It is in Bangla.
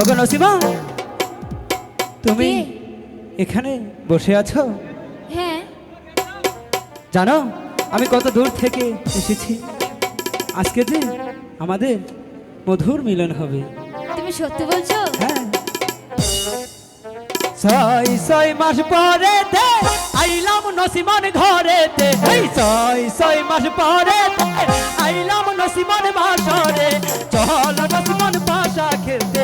ওগো নসিমা, তুমি কে? এখানে বসে আছো? হ্যাঁ। জানো আমি কত দূর থেকে এসেছি, আজকে যে আমাদের মধুর মিলন হবে। তুমি সত্যি বলছো? হ্যাঁ, 6 মাস পরেতে আইলাম নসিমান ঘরেতে, এই 6 মাস পরেতে আইলাম নসিমান বাসরে। চল নসিমান পাশা খেলতে